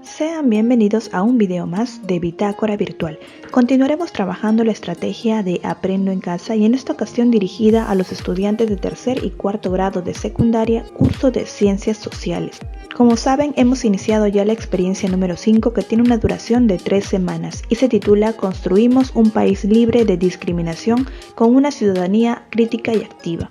Sean bienvenidos a un video más de Bitácora Virtual. Continuaremos trabajando la estrategia de Aprendo en Casa y en esta ocasión dirigida a los estudiantes de tercer y cuarto grado de secundaria, curso de Ciencias Sociales. Como saben, hemos iniciado ya la experiencia número 5 que tiene una duración de 3 semanas y se titula Construimos un país libre de discriminación con una ciudadanía crítica y activa.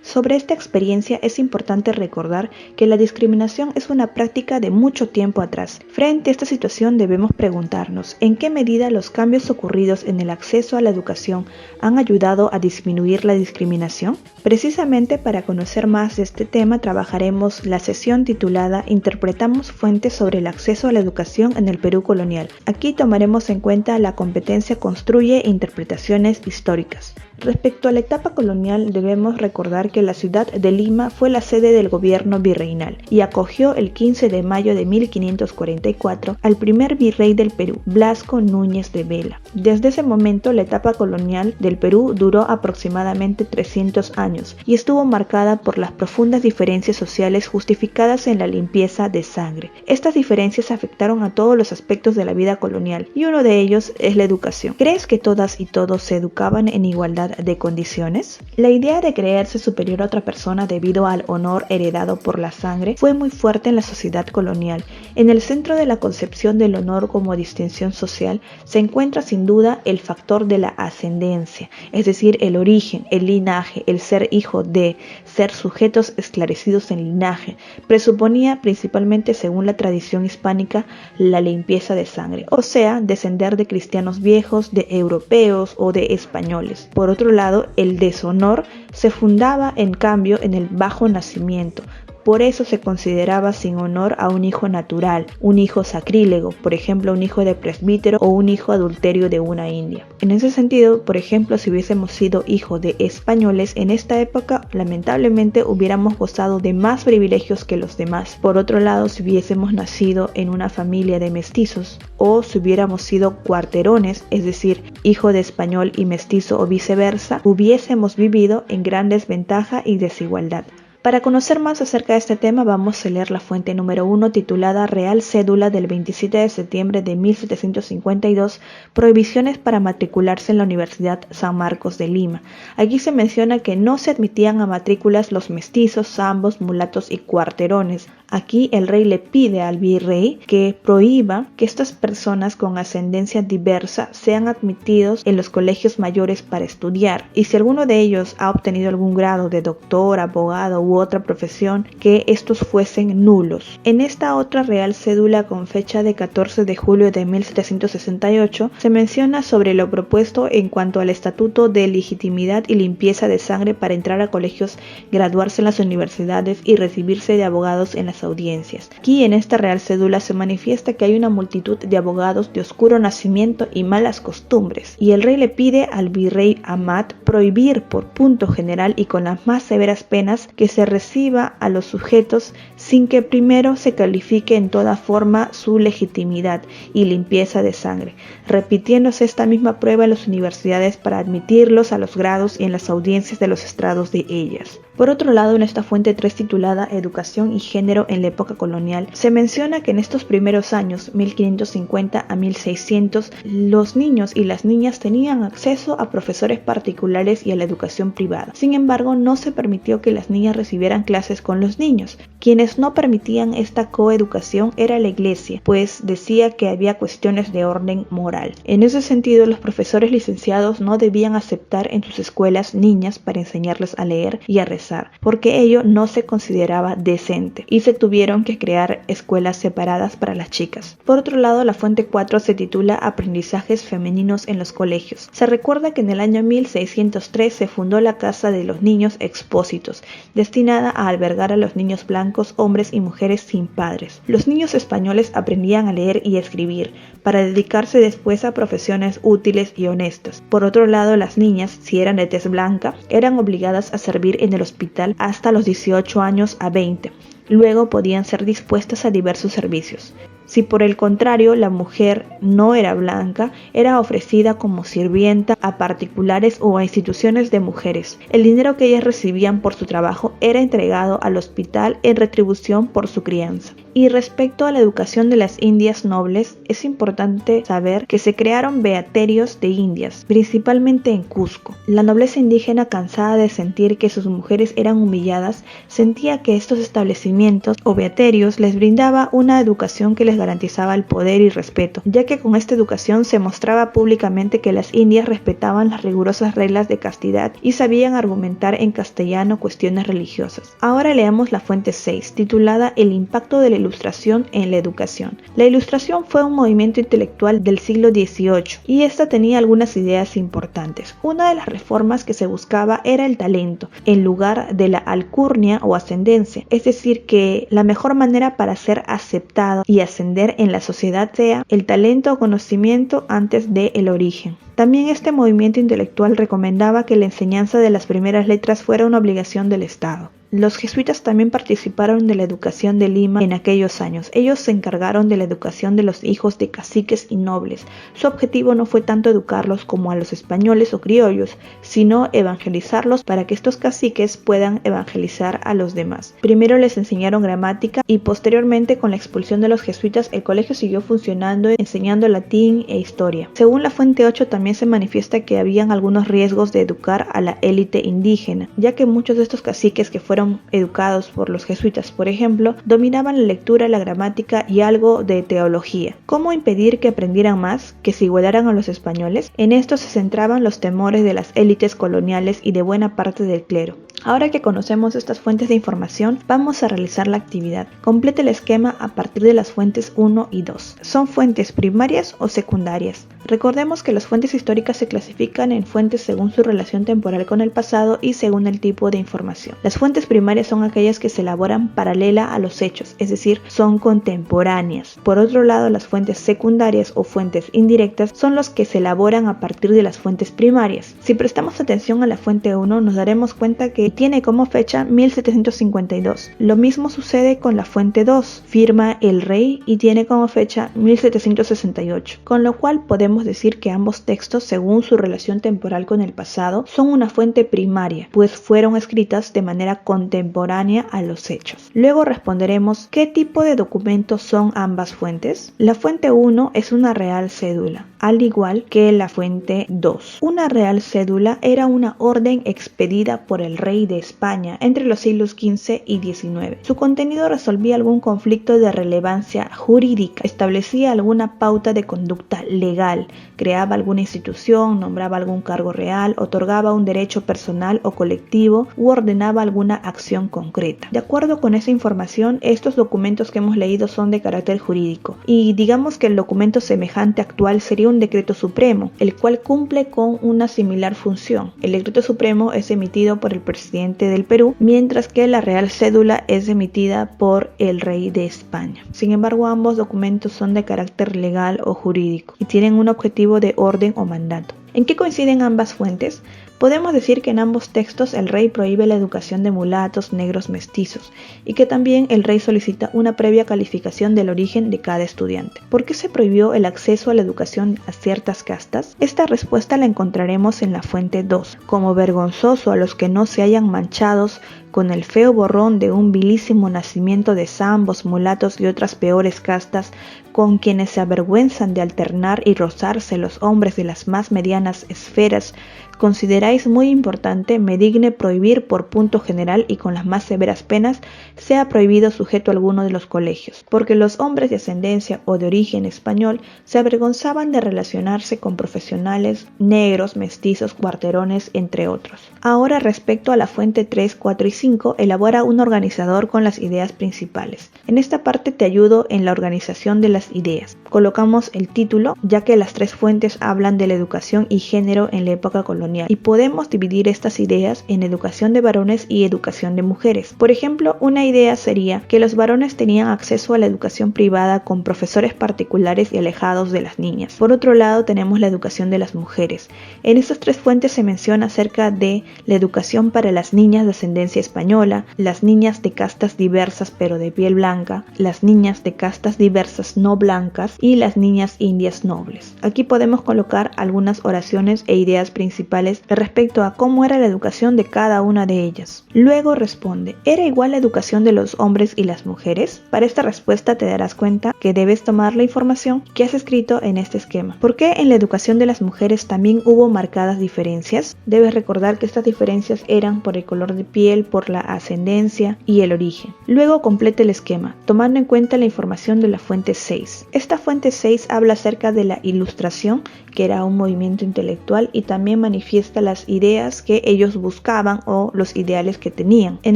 Sobre esta experiencia es importante recordar que la discriminación es una práctica de mucho tiempo atrás. Frente a esta situación debemos preguntarnos en qué medida los cambios ocurridos en el acceso a la educación han ayudado a disminuir la discriminación. Precisamente para conocer más de este tema trabajaremos la sesión titulada Interpretamos fuentes sobre el acceso a la educación en el Perú colonial. Aquí tomaremos en cuenta la competencia Construye interpretaciones históricas. Respecto a la etapa colonial, debemos recordar que la ciudad de Lima fue la sede del gobierno virreinal y acogió el 15 de mayo de 1544 al primer virrey del Perú, Blasco Núñez de Vela. Desde ese momento, la etapa colonial del Perú duró aproximadamente 300 años y estuvo marcada por las profundas diferencias sociales justificadas en la limpieza de sangre. Estas diferencias afectaron a todos los aspectos de la vida colonial y uno de ellos es la educación. ¿Crees que todas y todos se educaban en igualdad de condiciones? La idea de creerse superior a otra persona debido al honor heredado por la sangre fue muy fuerte en la sociedad colonial. En el centro de la concepción del honor como distinción social se encuentra sin duda el factor de la ascendencia, es decir, el origen, el linaje, el ser hijo de, ser sujetos esclarecidos en linaje. Presuponía principalmente, según la tradición hispánica, la limpieza de sangre, o sea, descender de cristianos viejos, de europeos o de españoles. Por otro lado, el deshonor se fundaba en cambio en el bajo nacimiento. Por eso se consideraba sin honor a un hijo natural, un hijo sacrílego, por ejemplo un hijo de presbítero o un hijo adulterio de una india. En ese sentido, por ejemplo, si hubiésemos sido hijos de españoles en esta época, lamentablemente hubiéramos gozado de más privilegios que los demás. Por otro lado, si hubiésemos nacido en una familia de mestizos o si hubiéramos sido cuarterones, es decir, hijo de español y mestizo o viceversa, hubiésemos vivido en gran desventaja y desigualdad. Para conocer más acerca de este tema vamos a leer la fuente número 1 titulada Real Cédula del 27 de septiembre de 1752, Prohibiciones para matricularse en la Universidad San Marcos de Lima. Aquí se menciona que no se admitían a matrículas los mestizos, zambos, mulatos y cuarterones. Aquí el rey le pide al virrey que prohíba que estas personas con ascendencia diversa sean admitidos en los colegios mayores para estudiar y si alguno de ellos ha obtenido algún grado de doctor, abogado u otra profesión, que estos fuesen nulos. En esta otra Real Cédula con fecha de 14 de julio de 1768 se menciona sobre lo propuesto en cuanto al estatuto de legitimidad y limpieza de sangre para entrar a colegios, graduarse en las universidades y recibirse de abogados en las audiencias. Aquí en esta Real Cédula se manifiesta que hay una multitud de abogados de oscuro nacimiento y malas costumbres y el rey le pide al virrey Amat prohibir por punto general y con las más severas penas que se reciba a los sujetos sin que primero se califique en toda forma su legitimidad y limpieza de sangre, repitiéndose esta misma prueba en las universidades para admitirlos a los grados y en las audiencias de los estrados de ellas. Por otro lado, en esta fuente 3 titulada Educación y Género en la época colonial, se menciona que en estos primeros años, 1550 a 1600, los niños y las niñas tenían acceso a profesores particulares y a la educación privada. Sin embargo, no se permitió que las niñas recibieran clases con los niños. Quienes no permitían esta coeducación era la iglesia, pues decía que había cuestiones de orden moral. En ese sentido, los profesores licenciados no debían aceptar en sus escuelas niñas para enseñarles a leer y a rezar, porque ello no se consideraba decente y se tuvieron que crear escuelas separadas para las chicas. Por otro lado, la fuente 4 se titula Aprendizajes femeninos en los colegios. Se recuerda que en el año 1603 se fundó la Casa de los Niños Expósitos, destinada a albergar a los niños blancos, hombres y mujeres sin padres. Los niños españoles aprendían a leer y escribir para dedicarse después a profesiones útiles y honestas. Por otro lado, las niñas, si eran de tez blanca, eran obligadas a servir en el hospital hasta los 18 años a 20. Luego podían ser dispuestas a diversos servicios. Si por el contrario la mujer no era blanca, era ofrecida como sirvienta a particulares o a instituciones de mujeres. El dinero que ellas recibían por su trabajo era entregado al hospital en retribución por su crianza. Y respecto a la educación de las indias nobles, es importante saber que se crearon beaterios de indias, principalmente en Cusco. La nobleza indígena, cansada de sentir que sus mujeres eran humilladas, sentía que estos establecimientos o beaterios les brindaba una educación que les garantizaba el poder y respeto, ya que con esta educación se mostraba públicamente que las indias respetaban las rigurosas reglas de castidad y sabían argumentar en castellano cuestiones religiosas. Ahora leamos la fuente 6, titulada El impacto de la Ilustración en la educación. La Ilustración fue un movimiento intelectual del siglo XVIII y esta tenía algunas ideas importantes. Una de las reformas que se buscaba era el talento, en lugar de la alcurnia o ascendencia, es decir, que la mejor manera para ser aceptado y ascender en la sociedad sea el talento o conocimiento antes de el origen. También este movimiento intelectual recomendaba que la enseñanza de las primeras letras fuera una obligación del Estado. Los jesuitas también participaron de la educación de Lima en aquellos años. Ellos se encargaron de la educación de los hijos de caciques y nobles. Su objetivo no fue tanto educarlos como a los españoles o criollos, sino evangelizarlos para que estos caciques puedan evangelizar a los demás. Primero les enseñaron gramática y posteriormente, con la expulsión de los jesuitas, el colegio siguió funcionando enseñando latín e historia. Según la fuente 8, también se manifiesta que habían algunos riesgos de educar a la élite indígena, ya que muchos de estos caciques que fueron educados por los jesuitas, por ejemplo, dominaban la lectura, la gramática y algo de teología. ¿Cómo impedir que aprendieran más, que se igualaran a los españoles? En esto se centraban los temores de las élites coloniales y de buena parte del clero. Ahora que conocemos estas fuentes de información, vamos a realizar la actividad. Complete el esquema a partir de las fuentes 1 y 2. ¿Son fuentes primarias o secundarias? Recordemos que las fuentes históricas se clasifican en fuentes según su relación temporal con el pasado y según el tipo de información. Las fuentes primarias son aquellas que se elaboran paralela a los hechos, es decir, son contemporáneas. Por otro lado, las fuentes secundarias o fuentes indirectas son los que se elaboran a partir de las fuentes primarias. Si prestamos atención a la fuente 1, nos daremos cuenta que tiene como fecha 1752. Lo mismo sucede con la fuente 2, firma el rey y tiene como fecha 1768, con lo cual podemos decir que ambos textos, según su relación temporal con el pasado, son una fuente primaria, pues fueron escritas de manera contemporánea a los hechos. Luego responderemos ¿qué tipo de documentos son ambas fuentes? La fuente 1 es una real cédula, al igual que la fuente 2. Una real cédula era una orden expedida por el rey de España entre los siglos XV y XIX. Su contenido resolvía algún conflicto de relevancia jurídica, establecía alguna pauta de conducta legal, creaba alguna institución, nombraba algún cargo real, otorgaba un derecho personal o colectivo u ordenaba alguna acción concreta. De acuerdo con esa información, estos documentos que hemos leído son de carácter jurídico y digamos que el documento semejante actual sería un decreto supremo, el cual cumple con una similar función. El decreto supremo es emitido por el presidente del Perú, mientras que la real cédula es emitida por el rey de España. Sin embargo, ambos documentos son de carácter legal o jurídico y tienen un objetivo de orden o mandato. ¿En qué coinciden ambas fuentes? Podemos decir que en ambos textos el rey prohíbe la educación de mulatos, negros, mestizos y que también el rey solicita una previa calificación del origen de cada estudiante. ¿Por qué se prohibió el acceso a la educación a ciertas castas? Esta respuesta la encontraremos en la fuente 2. Como vergonzoso a los que no se hayan manchados con el feo borrón de un vilísimo nacimiento de zambos, mulatos y otras peores castas, con quienes se avergüenzan de alternar y rozarse los hombres de las más medianas esferas, consideráis muy importante, me digne prohibir por punto general y con las más severas penas, sea prohibido sujeto alguno de los colegios, porque los hombres de ascendencia o de origen español se avergonzaban de relacionarse con profesionales, negros, mestizos, cuarterones, entre otros. Ahora, respecto a la fuente 3, 4 y 5, elabora un organizador con las ideas principales. En esta parte te ayudo en la organización de las ideas. Colocamos el título, ya que las tres fuentes hablan de la educación y género en la época colonial, y podemos podemos dividir estas ideas en educación de varones y educación de mujeres. Por ejemplo, una idea sería que los varones tenían acceso a la educación privada con profesores particulares y alejados de las niñas. Por otro lado, tenemos la educación de las mujeres. En estas tres fuentes se menciona acerca de la educación para las niñas de ascendencia española, las niñas de castas diversas pero de piel blanca, las niñas de castas diversas no blancas y las niñas indias nobles. Aquí podemos colocar algunas oraciones e ideas principales respecto a cómo era la educación de cada una de ellas. Luego responde, ¿era igual la educación de los hombres y las mujeres? Para esta respuesta te darás cuenta que debes tomar la información que has escrito en este esquema. ¿Por qué en la educación de las mujeres también hubo marcadas diferencias? Debes recordar que estas diferencias eran por el color de piel, por la ascendencia y el origen. Luego completa el esquema, tomando en cuenta la información de la fuente 6. Esta fuente 6 habla acerca de la Ilustración, que era un movimiento intelectual, y también manifiesta las ideas que ellos buscaban o los ideales que tenían. En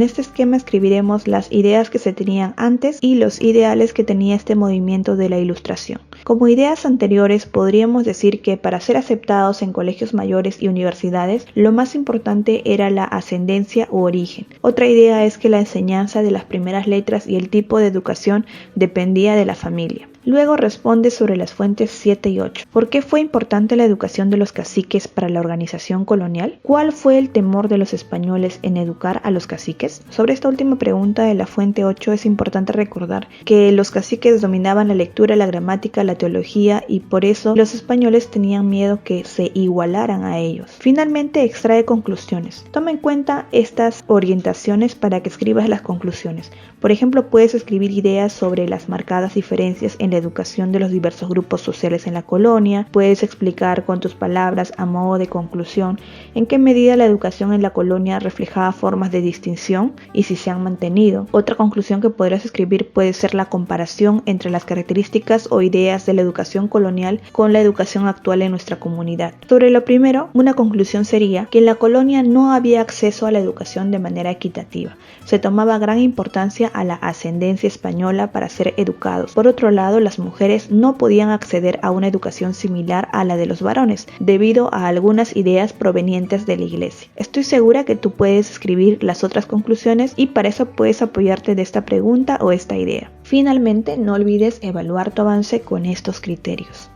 este esquema escribiremos las ideas que se tenían antes y los ideales que tenía este movimiento de la Ilustración. Como ideas anteriores, podríamos decir que para ser aceptados en colegios mayores y universidades, lo más importante era la ascendencia u origen. Otra idea es que la enseñanza de las primeras letras y el tipo de educación dependía de la familia. Luego responde sobre las fuentes 7 y 8. ¿Por qué fue importante la educación de los caciques para la organización colonial? ¿Cuál fue el temor de los españoles en educar a los caciques? Sobre esta última pregunta de la fuente 8 es importante recordar que los caciques dominaban la lectura, la gramática, la teología, y por eso los españoles tenían miedo que se igualaran a ellos. Finalmente extrae conclusiones. Toma en cuenta estas orientaciones para que escribas las conclusiones. Por ejemplo, puedes escribir ideas sobre las marcadas diferencias en la educación de los diversos grupos sociales en la colonia. Puedes explicar con tus palabras, a modo de conclusión, en qué medida la educación en la colonia reflejaba formas de distinción y si se han mantenido. Otra conclusión que podrás escribir puede ser la comparación entre las características o ideas de la educación colonial con la educación actual en nuestra comunidad. Sobre lo primero, una conclusión sería que en la colonia no había acceso a la educación de manera equitativa. Se tomaba gran importancia a la ascendencia española para ser educados. Por otro lado, las mujeres no podían acceder a una educación similar a la de los varones, debido a algunas ideas provenientes de la iglesia. Estoy segura que tú puedes escribir las otras conclusiones y para eso puedes apoyarte de esta pregunta o esta idea. Finalmente, no olvides evaluar tu avance con estos criterios.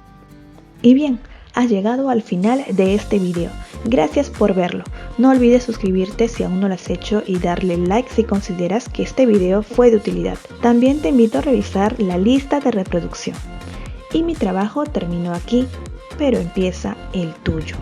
Y bien, has llegado al final de este video. Gracias por verlo. No olvides suscribirte si aún no lo has hecho y darle like si consideras que este video fue de utilidad. También te invito a revisar la lista de reproducción. Y mi trabajo terminó aquí, pero empieza el tuyo.